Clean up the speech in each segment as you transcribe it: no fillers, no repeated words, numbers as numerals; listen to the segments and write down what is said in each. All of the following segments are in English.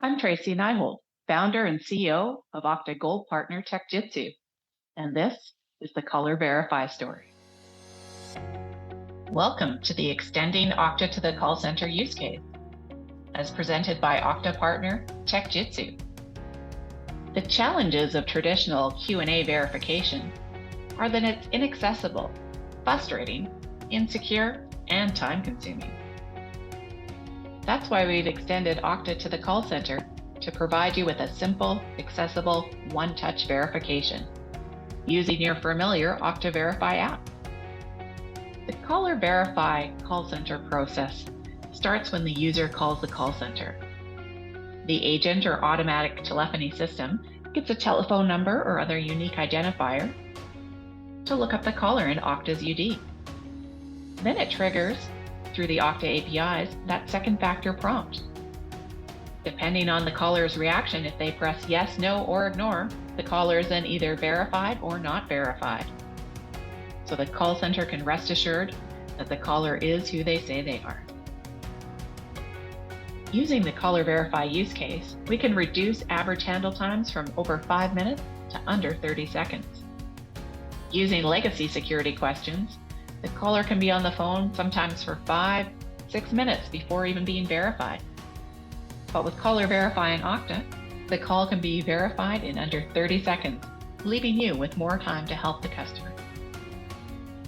I'm Tracy Nyhold, founder and CEO of Okta Gold partner TechJutsu, and this is the Color Verify story. Welcome to the Extending Okta to the Call Center use case, as presented by Okta partner TechJutsu. The challenges of traditional Q&A verification are that it's inaccessible, frustrating, insecure, and time-consuming. That's why we've extended Okta to the call center to provide you with a simple, accessible, one-touch verification using your familiar Okta Verify app. The Caller Verify call center process starts when the user calls the call center. The agent or automatic telephony system gets a telephone number or other unique identifier to look up the caller in Okta's UD. Then it triggers, through the Okta APIs, that second factor prompt. Depending on the caller's reaction, if they press yes, no, or ignore, the caller is then either verified or not verified. So the call center can rest assured that the caller is who they say they are. Using the Caller Verify use case, we can reduce average handle times from over 5 minutes to under 30 seconds. Using legacy security questions, the caller can be on the phone sometimes for 5-6 minutes before even being verified. But with Caller Verify in Okta, the call can be verified in under 30 seconds, leaving you with more time to help the customer.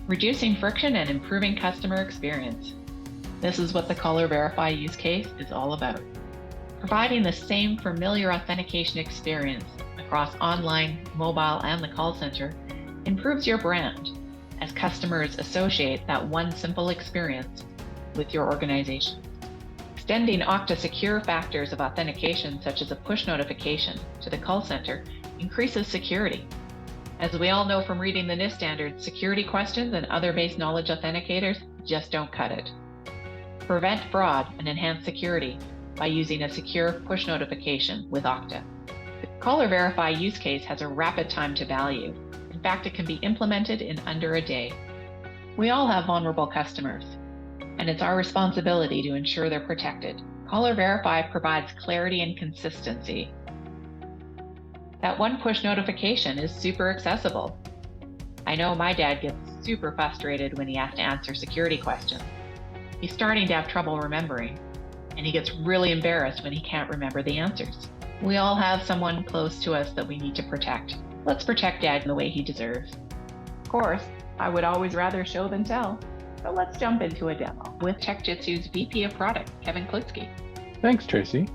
Reducing friction and improving customer experience. This is what the Caller Verify use case is all about. Providing the same familiar authentication experience across online, mobile, and the call center improves your brand as customers associate that one simple experience with your organization. Extending Okta secure factors of authentication, such as a push notification to the call center, increases security. As we all know from reading the NIST standards, security questions and other base knowledge authenticators just don't cut it. Prevent fraud and enhance security by using a secure push notification with Okta. The Caller Verify use case has a rapid time to value. In fact, it can be implemented in under a day. We all have vulnerable customers, and it's our responsibility to ensure they're protected. Caller Verify provides clarity and consistency. That one push notification is super accessible. I know my dad gets super frustrated when he has to answer security questions. He's starting to have trouble remembering, and he gets really embarrassed when he can't remember the answers. We all have someone close to us that we need to protect. Let's protect Dad in the way he deserves. Of course, I would always rather show than tell, so let's jump into a demo with TechJutsu's VP of Product, Kevin Klitsky. Thanks, Tracy.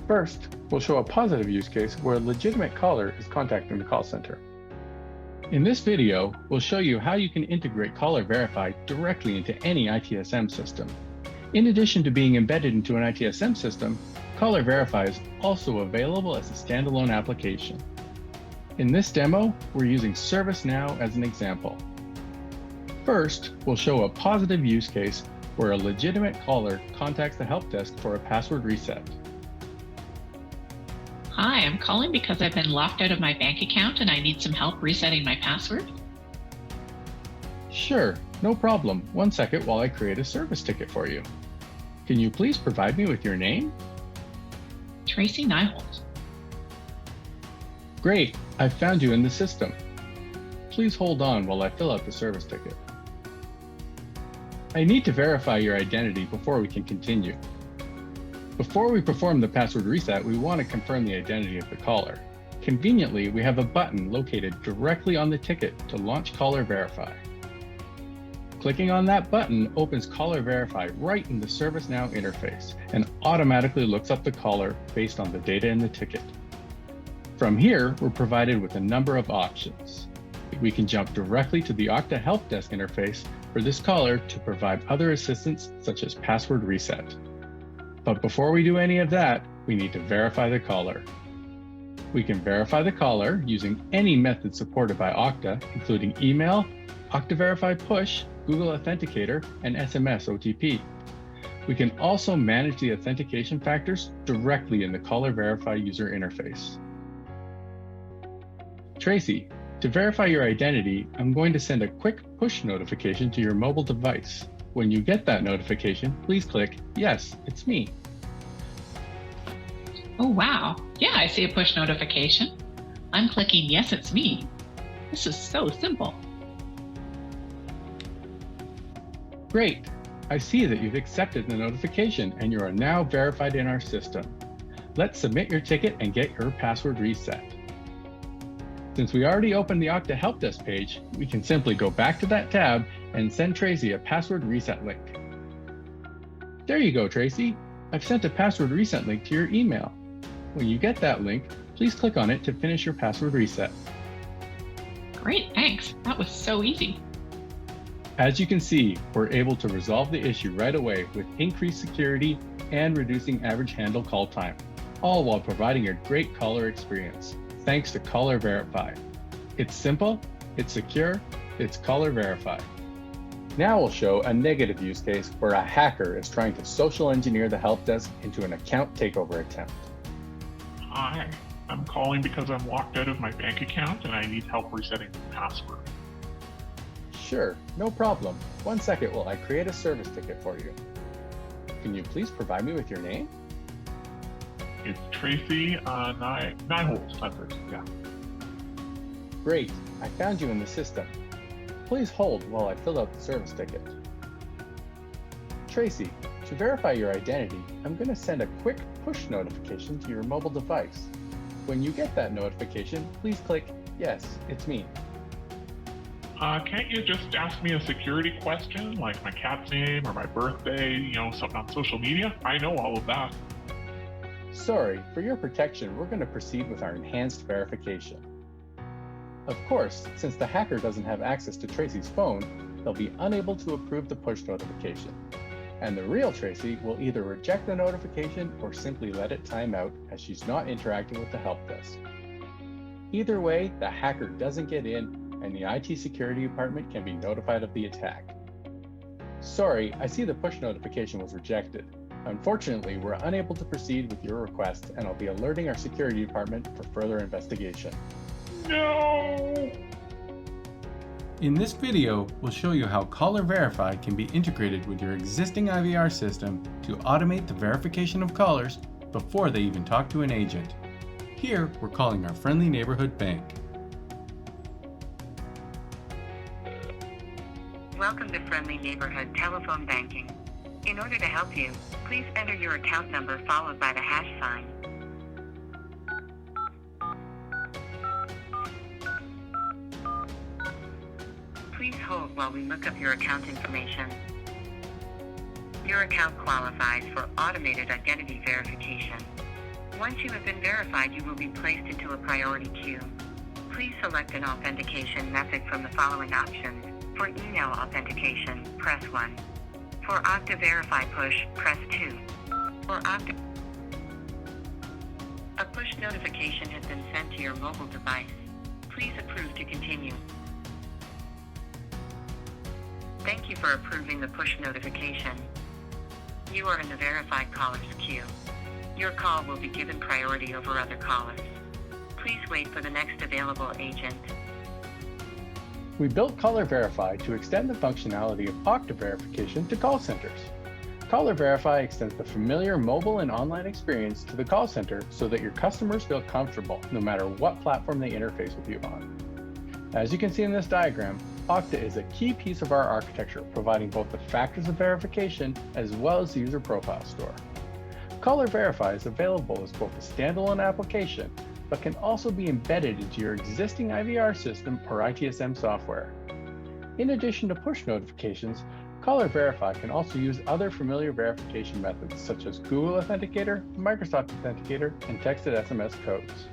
First, we'll show a positive use case where a legitimate caller is contacting the call center. In this video, we'll show you how you can integrate Caller Verify directly into any ITSM system. In addition to being embedded into an ITSM system, Caller Verify is also available as a standalone application. In this demo, we're using ServiceNow as an example. First, we'll show a positive use case where a legitimate caller contacts the help desk for a password reset. Hi, I'm calling because I've been locked out of my bank account and I need some help resetting my password. Sure, no problem. 1 second while I create a service ticket for you. Can you please provide me with your name? Tracy Nyhold. Great, I've found you in the system. Please hold on while I fill out the service ticket. I need to verify your identity before we can continue. Before we perform the password reset, we want to confirm the identity of the caller. Conveniently, we have a button located directly on the ticket to launch Caller Verify. Clicking on that button opens Caller Verify right in the ServiceNow interface and automatically looks up the caller based on the data in the ticket. From here, we're provided with a number of options. We can jump directly to the Okta Help Desk interface for this caller to provide other assistance such as password reset. But before we do any of that, we need to verify the caller. We can verify the caller using any method supported by Okta, including email, Okta Verify Push, Google Authenticator, and SMS OTP. We can also manage the authentication factors directly in the Caller Verify user interface. Tracy, to verify your identity, I'm going to send a quick push notification to your mobile device. When you get that notification, please click, "Yes, it's me." Oh, wow. Yeah, I see a push notification. I'm clicking yes, it's me. This is so simple. Great. I see that you've accepted the notification and you are now verified in our system. Let's submit your ticket and get your password reset. Since we already opened the Okta Help Desk page, we can simply go back to that tab and send Tracy a password reset link. There you go, Tracy. I've sent a password reset link to your email. When you get that link, please click on it to finish your password reset. Great, thanks. That was so easy. As you can see, we're able to resolve the issue right away with increased security and reducing average handle call time, all while providing a great caller experience, thanks to Caller Verify. It's simple, it's secure, it's Caller Verify. Now we'll show a negative use case where a hacker is trying to social engineer the help desk into an account takeover attempt. Hi, I'm calling because I'm locked out of my bank account and I need help resetting the password. Sure, no problem. 1 second while I create a service ticket for you. Can you please provide me with your name? It's Tracy, nine holes, yeah. Great, I found you in the system. Please hold while I fill out the service ticket. Tracy, to verify your identity, I'm going to send a quick push notification to your mobile device. When you get that notification, please click, yes, it's me. Can't you just ask me a security question, like my cat's name or my birthday, something on social media? I know all of that. Sorry, for your protection, we're going to proceed with our enhanced verification. Of course, since the hacker doesn't have access to Tracy's phone, they'll be unable to approve the push notification. And the real Tracy will either reject the notification or simply let it time out as she's not interacting with the help desk. Either way, the hacker doesn't get in and the IT security department can be notified of the attack. Sorry, I see the push notification was rejected. Unfortunately, we're unable to proceed with your request and I'll be alerting our security department for further investigation. No! In this video, we'll show you how Caller Verify can be integrated with your existing IVR system to automate the verification of callers before they even talk to an agent. Here, we're calling our friendly neighborhood bank. Welcome to Friendly Neighborhood Telephone Banking. In order to help you, please enter your account number followed by the hash sign. Please hold while we look up your account information. Your account qualifies for automated identity verification. Once you have been verified, you will be placed into a priority queue. Please select an authentication method from the following options. For email authentication, press 1. For Okta Verify Push, press 2. For Okta, a push notification has been sent to your mobile device. Please approve to continue. Thank you for approving the push notification. You are in the verified callers queue. Your call will be given priority over other callers. Please wait for the next available agent. We built Caller Verify to extend the functionality of Okta verification to call centers. Caller Verify extends the familiar mobile and online experience to the call center so that your customers feel comfortable no matter what platform they interface with you on. As you can see in this diagram, Okta is a key piece of our architecture, providing both the factors of verification as well as the user profile store. Caller Verify is available as both a standalone application, but can also be embedded into your existing IVR system or ITSM software. In addition to push notifications, Caller Verify can also use other familiar verification methods such as Google Authenticator, Microsoft Authenticator, and texted SMS codes.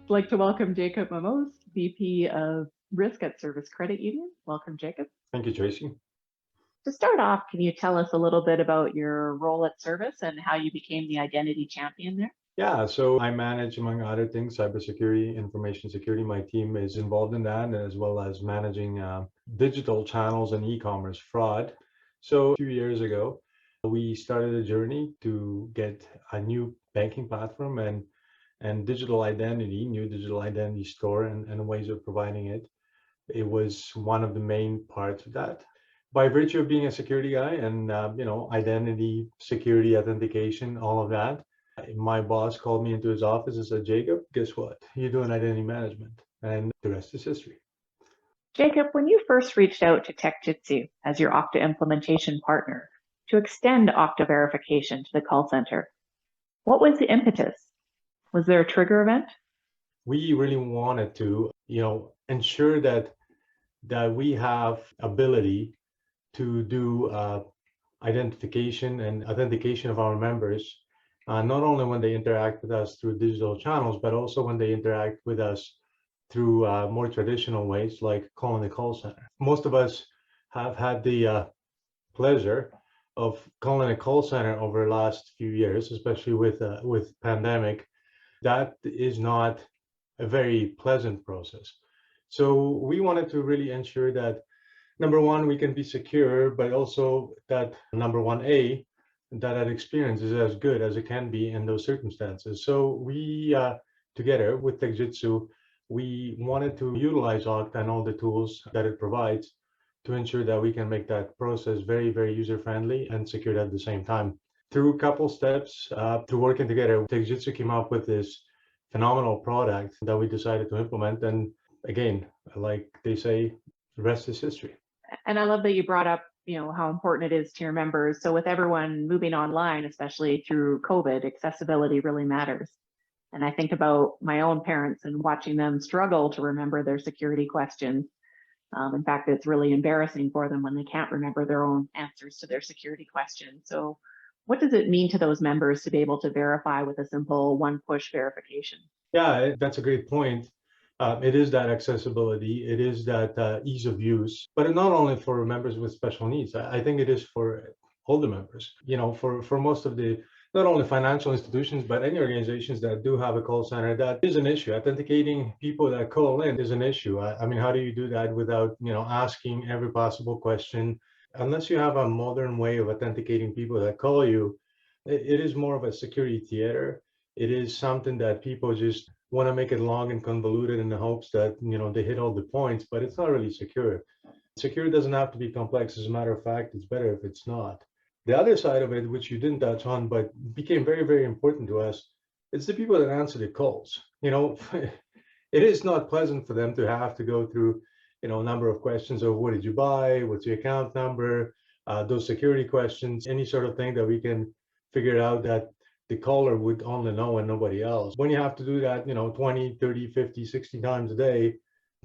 I'd like to welcome Jakub Mamos, VP of Risk at Servus Credit Union. Welcome, Jakub. Thank you, Tracy. To start off, can you tell us a little bit about your role at Servus and how you became the identity champion there? Yeah, so I manage, among other things, cybersecurity, information security. My team is involved in that, as well as managing digital channels and e-commerce fraud. So a few years ago, we started a journey to get a new banking platform and digital identity, new digital identity store and ways of providing it. It was one of the main parts of that. By virtue of being a security guy and identity, security, authentication, all of that, my boss called me into his office and said, Jacob, guess what? You're doing identity management, and the rest is history. Jacob, when you first reached out to TechJutsu as your Okta implementation partner to extend Okta verification to the call center, what was the impetus? Was there a trigger event? We really wanted to, ensure that we have ability to do identification and authentication of our members, not only when they interact with us through digital channels, but also when they interact with us through more traditional ways like calling the call center. Most of us have had the pleasure of calling a call center over the last few years, especially with pandemic. That is not a very pleasant process. So we wanted to really ensure that, number one, we can be secure, but also that number one, that experience is as good as it can be in those circumstances. So we, together with TechJutsu, we wanted to utilize Okta and all the tools that it provides to ensure that we can make that process very, very user-friendly and secure at the same time. Through a couple steps, through working together, TechJutsu came up with this phenomenal product that we decided to implement. And again, like they say, the rest is history. And I love that you brought up, how important it is to your members. So with everyone moving online, especially through COVID, accessibility really matters. And I think about my own parents and watching them struggle to remember their security questions. In fact, it's really embarrassing for them when they can't remember their own answers to their security questions. So what does it mean to those members to be able to verify with a simple one-push verification? Yeah, that's a great point. It is that accessibility, it is that ease of use, but not only for members with special needs. I think it is for all the members, for most of the, not only financial institutions, but any organizations that do have a call center, that is an issue. Authenticating people that call in is an issue. I mean, how do you do that without, asking every possible question? Unless you have a modern way of authenticating people that call you, it is more of a security theater. It is something that people just want to make it long and convoluted in the hopes that they hit all the points, but it's not really secure. Secure doesn't have to be complex. As a matter of fact, it's better if it's not. The other side of it, which you didn't touch on, but became very, very important to us, it's the people that answer the calls. It is not pleasant for them to have to go through, a number of questions of what did you buy, what's your account number, those security questions, any sort of thing that we can figure out that the caller would only know and nobody else. When you have to do that, 20, 30, 50, 60 times a day,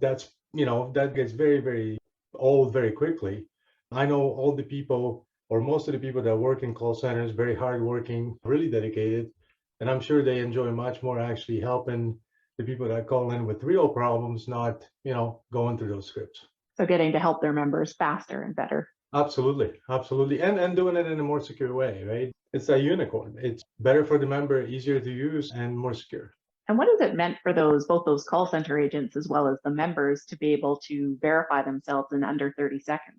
that's, that gets very, very old very quickly. I know all the people, or most of the people that work in call centers, very hardworking, really dedicated, and I'm sure they enjoy much more actually helping the people that call in with real problems, not, going through those scripts. So getting to help their members faster and better. Absolutely, absolutely, and doing it in a more secure way, right? It's a unicorn. It's better for the member, easier to use, and more secure. And what has it meant for both those call center agents as well as the members to be able to verify themselves in under 30 seconds?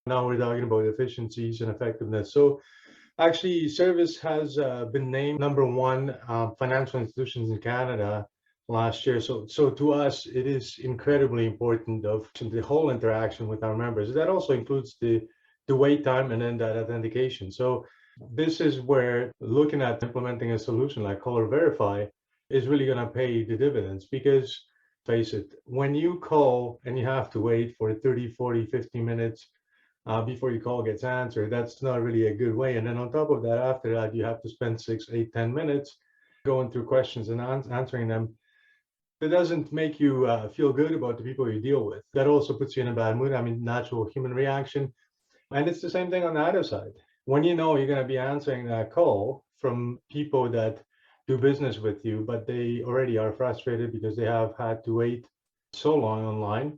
Now we're talking about efficiencies and effectiveness. So actually, Servus has been named #1 financial institutions in Canada last year. So to us, it is incredibly important of the whole interaction with our members. That also includes the wait time and then that authentication. So this is where looking at implementing a solution like Caller Verify is really going to pay the dividends, because face it, when you call and you have to wait for 30, 40, 50 minutes before your call gets answered, that's not really a good way. And then on top of that, after that, you have to spend 6, 8, 10 minutes going through questions and answering them. That doesn't make you feel good about the people you deal with. That also puts you in a bad mood. I mean, natural human reaction. And it's the same thing on the other side. When you know you're going to be answering that call from people that do business with you, but they already are frustrated because they have had to wait so long online.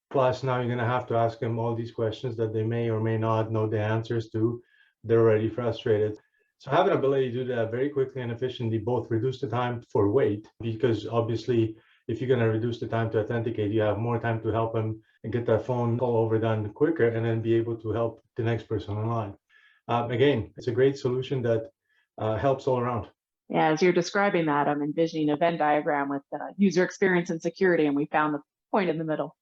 Plus, now you're going to have to ask them all these questions that they may or may not know the answers to. They're already frustrated. So having the ability to do that very quickly and efficiently, both reduce the time for wait, because obviously, if you're going to reduce the time to authenticate, you have more time to help them and get that phone call overdone quicker, and then be able to help the next person online. Again, it's a great solution that helps all around. Yeah, as you're describing that, I'm envisioning a Venn diagram with user experience and security, and we found the point in the middle.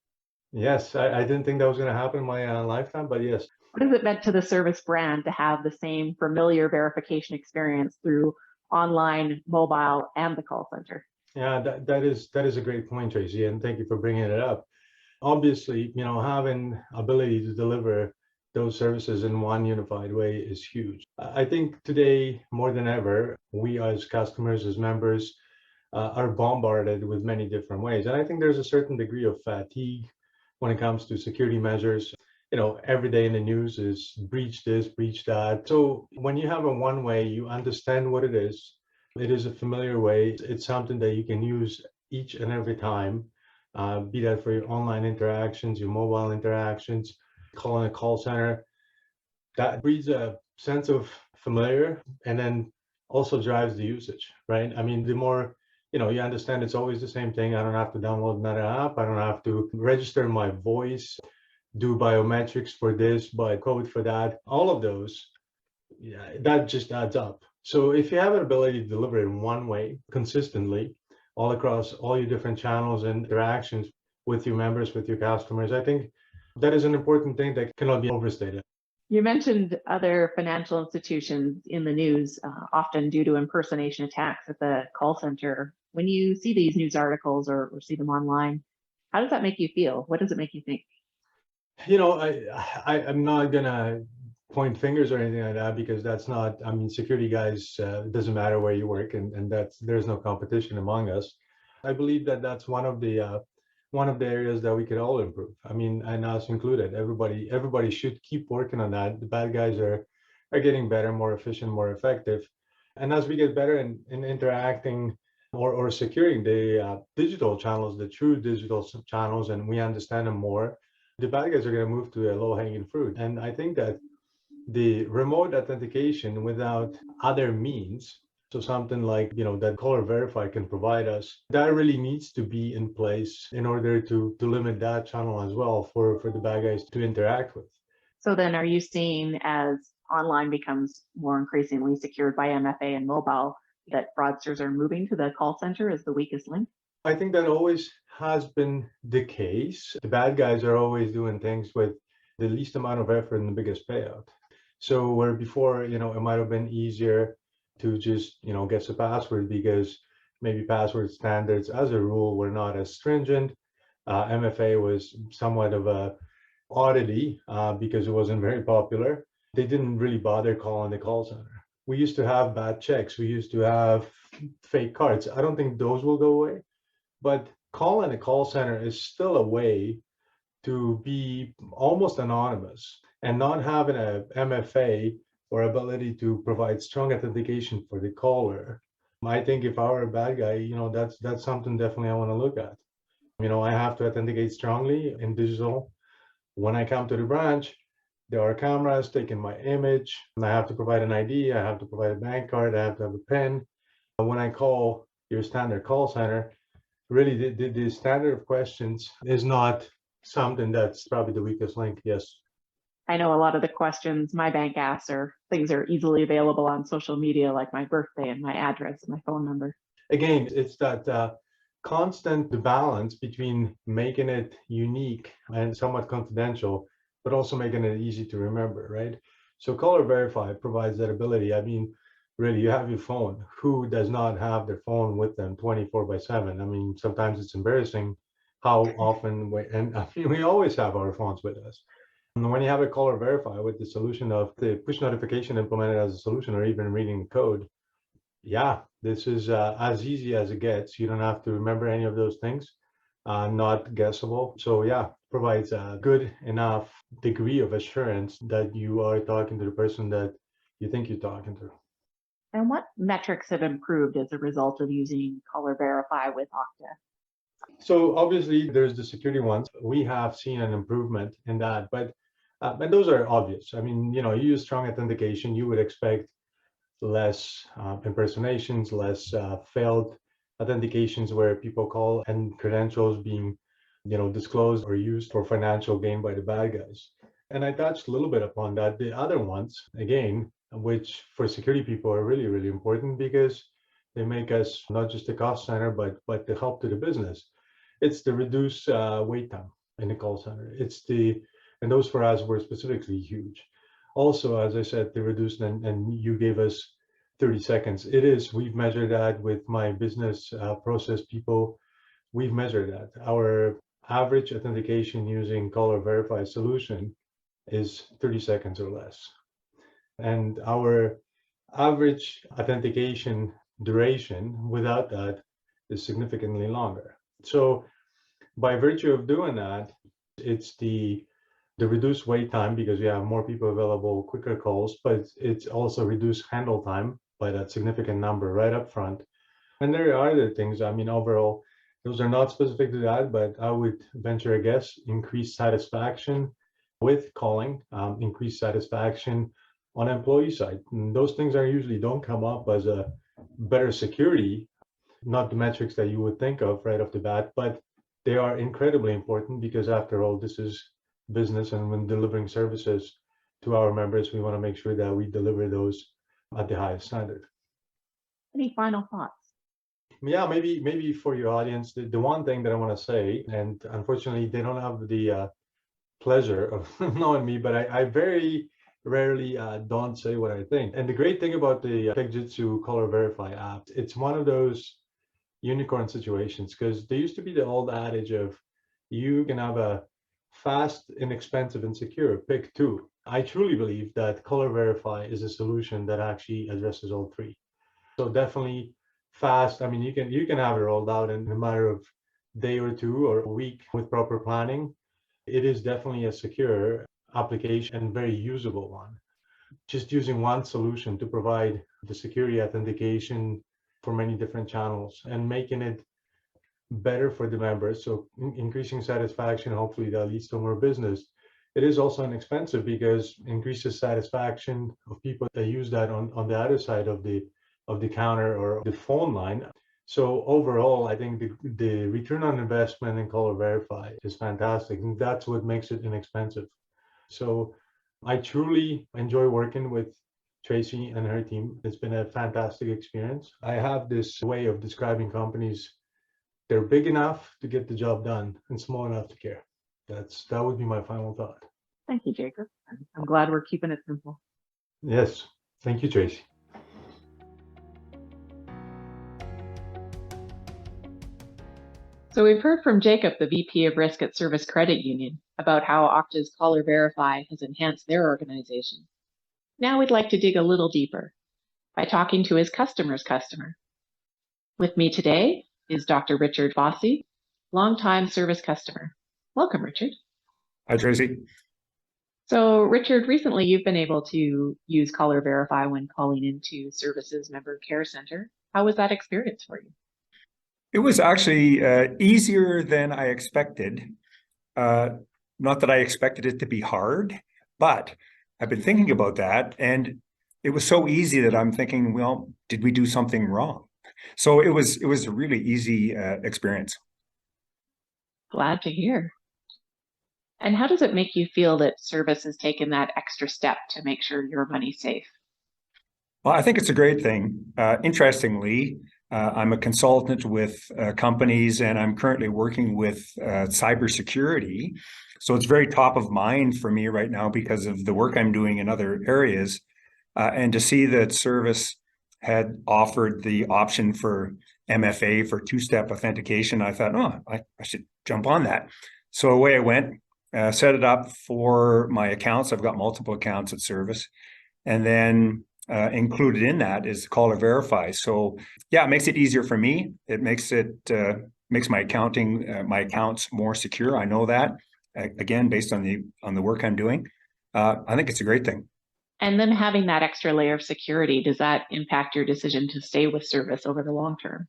Yes, I didn't think that was going to happen in my lifetime, but yes. What has it meant to the Servus brand to have the same familiar verification experience through online, mobile, and the call center? Yeah, that is a great point, Tracy, and thank you for bringing it up. Obviously, having ability to deliver those services in one unified way is huge. I think today more than ever, we as customers, as members, are bombarded with many different ways, and I think there's a certain degree of fatigue when it comes to security measures. Every day in the news is breach this, breach that. So when you have a one way, you understand what it is. It is a familiar way. It's something that you can use each and every time, be that for your online interactions, your mobile interactions, calling a call center. That breeds a sense of familiar and then also drives the usage, right? I mean, the more you understand it's always the same thing. I don't have to download another app. I don't have to register my voice, do biometrics for this, but code for that. All of those, yeah, that just adds up. So if you have an ability to deliver in one way consistently, all across all your different channels and interactions with your members, with your customers, I think that is an important thing that cannot be overstated. You mentioned other financial institutions in the news, often due to impersonation attacks at the call center. When you see these news articles or see them online, how does that make you feel? What does it make you think? I'm not gonna point fingers or anything like that, because that's not, I mean, security guys, it doesn't matter where you work, and there's no competition among us. I believe that that's one of the areas that we could all improve. I mean, and us included. Everybody should keep working on that. The bad guys are getting better, more efficient, more effective. And as we get better in interacting or securing the digital channels, the true digital channels, and we understand them more, the bad guys are going to move to a low-hanging fruit. And I think that the remote authentication without other means, so something like that Caller Verify can provide us, that really needs to be in place in order to limit that channel as well for the bad guys to interact with. So then are you seeing, as online becomes more increasingly secured by MFA and mobile, that fraudsters are moving to the call center as the weakest link? I think that always has been the case. The bad guys are always doing things with the least amount of effort and the biggest payout. So where before, it might have been easier to just, guess a password, because maybe password standards as a rule were not as stringent. MFA was somewhat of a oddity because it wasn't very popular. They didn't really bother calling the call center. We used to have bad checks. We used to have fake cards. I don't think those will go away, but calling a call center is still a way to be almost anonymous and not having a MFA or ability to provide strong authentication for the caller. I think if I were a bad guy, that's something definitely I want to look at. I have to authenticate strongly in digital. When I come to the branch, there are cameras taking my image, and I have to provide an ID, I have to provide a bank card, I have to have a PIN. When I call your standard call center, really the standard of questions is not something that's probably the weakest link. Yes. I know a lot of the questions my bank asks are things that are easily available on social media, like my birthday and my address and my phone number. Again, it's that constant balance between making it unique and somewhat confidential, but also making it easy to remember, right? So Caller Verify provides that ability. I mean, really, you have your phone. Who does not have their phone with them 24/7? I mean, sometimes it's embarrassing how often and I mean, we always have our phones with us. And when you have a Caller Verify with the solution of the push notification implemented as a solution, or even reading the code, yeah, this is as easy as it gets. You don't have to remember any of those things, not guessable. So yeah, provides a good enough degree of assurance that you are talking to the person that you think you're talking to. And what metrics have improved as a result of using Caller Verify with Okta? So obviously there's the security ones. We have seen an improvement in that, but and those are obvious. I mean, you use strong authentication, you would expect less impersonations, less failed authentications where people call and credentials being, disclosed or used for financial gain by the bad guys. And I touched a little bit upon that. The other ones, again, which for security people are really, really important, because they make us not just a cost center, but the help to the business. It's the reduced wait time. in the call center. And those for us were specifically huge. Also, as I said, they reduced, and you gave us 30 seconds. We've measured that with my business process people. We've measured that. Our average authentication using Caller Verify solution is 30 seconds or less. And our average authentication duration without that is significantly longer. So by virtue of doing that, it's the reduced wait time because we have more people available, quicker calls, but it's also reduced handle time by that significant number right up front. And there are other things. I mean, overall, those are not specific to that, but I would venture a guess, increased satisfaction with calling, increased satisfaction on employee side. And those things are usually don't come up as a better security, not the metrics that you would think of right off the bat, but they are incredibly important because after all, this is business, and when delivering services to our members, we want to make sure that we deliver those at the highest standard. Any final thoughts? Yeah, maybe for your audience, the one thing that I want to say, and unfortunately they don't have the pleasure of knowing me, but I very rarely don't say what I think. And the great thing about the TechJutsu Caller Verify app, it's one of those unicorn situations, because there used to be the old adage of you can have a fast, inexpensive, and secure, pick two. I truly believe that Caller Verify is a solution that actually addresses all three. So definitely fast. I mean, you can have it rolled out in a matter of day or two or a week with proper planning. It is definitely a secure application and very usable one. Just using one solution to provide the security authentication for many different channels and making it better for the members. So increasing satisfaction, hopefully that leads to more business. It is also inexpensive because increases satisfaction of people that use that on the other side of the counter or the phone line. So overall, I think the return on investment in Caller Verify is fantastic, and that's what makes it inexpensive. So I truly enjoy working with Tracy and her team. It's been a fantastic experience. I have this way of describing companies. They're big enough to get the job done and small enough to care. That would be my final thought. Thank you, Jacob. I'm glad we're keeping it simple. Yes. Thank you, Tracy. So we've heard from Jacob, the VP of Risk at Servus Credit Union, about how Okta's Caller Verify has enhanced their organization. Now we'd like to dig a little deeper by talking to his customer's customer. With me today is Dr. Richard Fossey, longtime Servus customer. Welcome, Richard. Hi, Tracy. So, Richard, recently you've been able to use Caller Verify when calling into Servus's Member Care Center. How was that experience for you? It was actually easier than I expected. Not that I expected it to be hard, but I've been thinking about that, and it was so easy that I'm thinking, well, did we do something wrong? So it was a really easy experience. Glad to hear. And how does it make you feel that Servus has taken that extra step to make sure your money's safe? Well, I think it's a great thing. Interestingly, I'm a consultant with companies, and I'm currently working with cybersecurity. So it's very top of mind for me right now because of the work I'm doing in other areas. And to see that Servus had offered the option for MFA for two-step authentication, I thought, oh, I should jump on that. So away I went, set it up for my accounts. I've got multiple accounts at Servus. And then included in that is Caller Verify. So yeah, it makes it easier for me. It makes my accounts more secure. I know that, again, based on the work I'm doing. I think it's a great thing. And then having that extra layer of security, does that impact your decision to stay with Servus over the long term?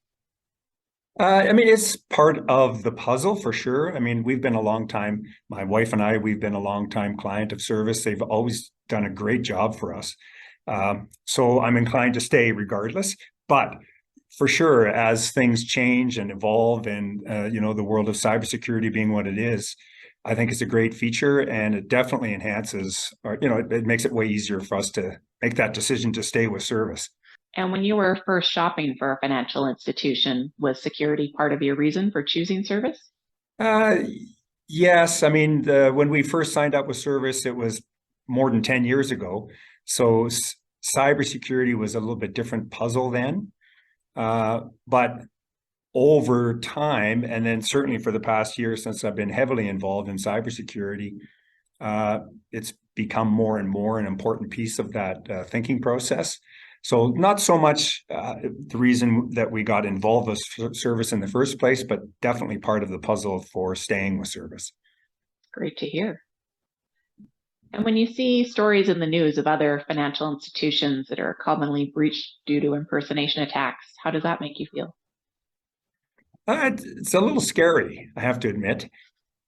I mean, it's part of the puzzle for sure. I mean, we've been a long time, my wife and I, we've been a long time client of Servus. They've always done a great job for us. So I'm inclined to stay regardless, but for sure, as things change and evolve and, the world of cybersecurity being what it is, I think it's a great feature, and it definitely enhances, it makes it way easier for us to make that decision to stay with Servus. And when you were first shopping for a financial institution, was security part of your reason for choosing Servus? Yes, I mean, when we first signed up with Service, it was more than 10 years ago. So cybersecurity was a little bit different puzzle then. But over time, and then certainly for the past year since I've been heavily involved in cybersecurity, it's become more and more an important piece of that thinking process. So not so much the reason that we got involved with Service in the first place, but definitely part of the puzzle for staying with Service. Great to hear. And when you see stories in the news of other financial institutions that are commonly breached due to impersonation attacks, how does that make you feel? It's a little scary, I have to admit.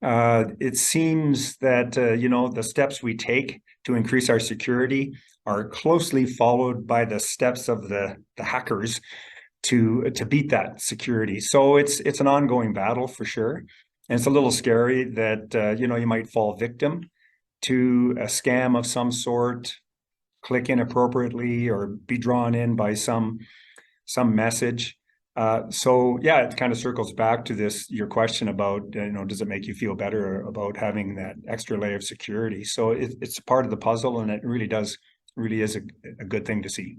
It seems that the steps we take to increase our security are closely followed by the steps of the hackers to beat that security. So it's an ongoing battle for sure, and it's a little scary that you might fall victim to a scam of some sort, click inappropriately, or be drawn in by some message. So yeah, it kind of circles back to your question about, does it make you feel better about having that extra layer of security? So it's a part of the puzzle, and it really is a good thing to see.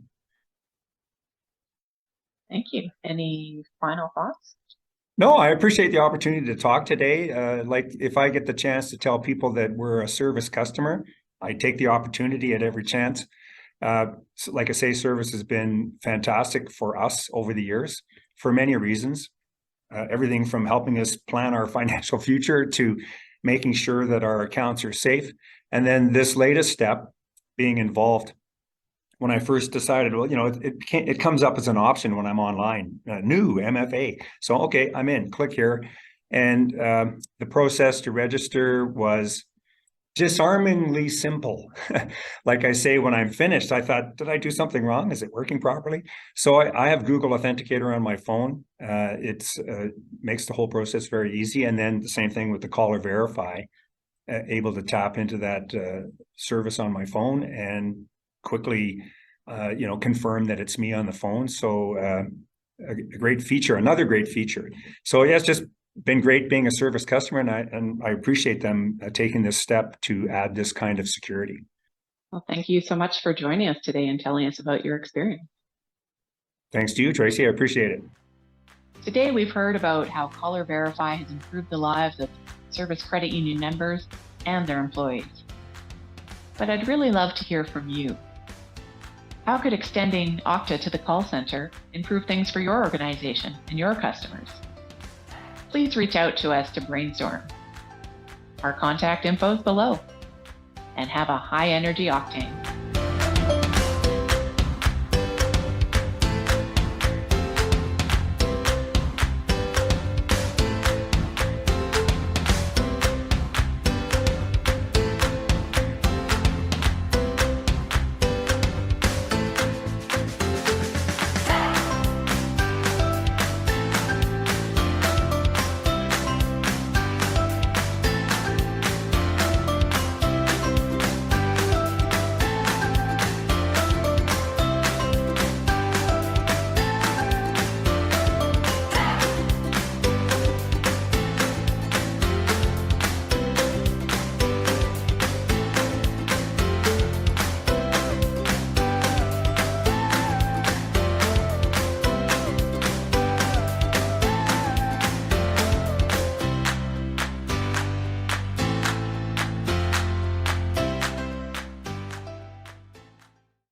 Thank you. Any final thoughts? No, I appreciate the opportunity to talk today. Like if I get the chance to tell people that we're a Service customer, I take the opportunity at every chance. So like I say, Service has been fantastic for us over the years for many reasons. Everything from helping us plan our financial future to making sure that our accounts are safe. And then this latest step, being involved. When I first decided, well, it comes up as an option when I'm online, new MFA. So, okay, I'm in, click here. And the process to register was disarmingly simple. Like I say, when I'm finished, I thought, did I do something wrong? Is it working properly? So I have Google Authenticator on my phone. It makes the whole process very easy. And then the same thing with the Caller Verify, able to tap into that service on my phone and quickly, confirm that it's me on the phone. So a great feature, another great feature. So yeah, it's just been great being a Service customer, and I appreciate them taking this step to add this kind of security. Well, thank you so much for joining us today and telling us about your experience. Thanks to you, Tracy. I appreciate it. Today, we've heard about how Caller Verify has improved the lives of Servus Credit Union members and their employees. But I'd really love to hear from you. How could extending Okta to the call center improve things for your organization and your customers? Please reach out to us to brainstorm. Our contact info is below. And have a high energy Oktane.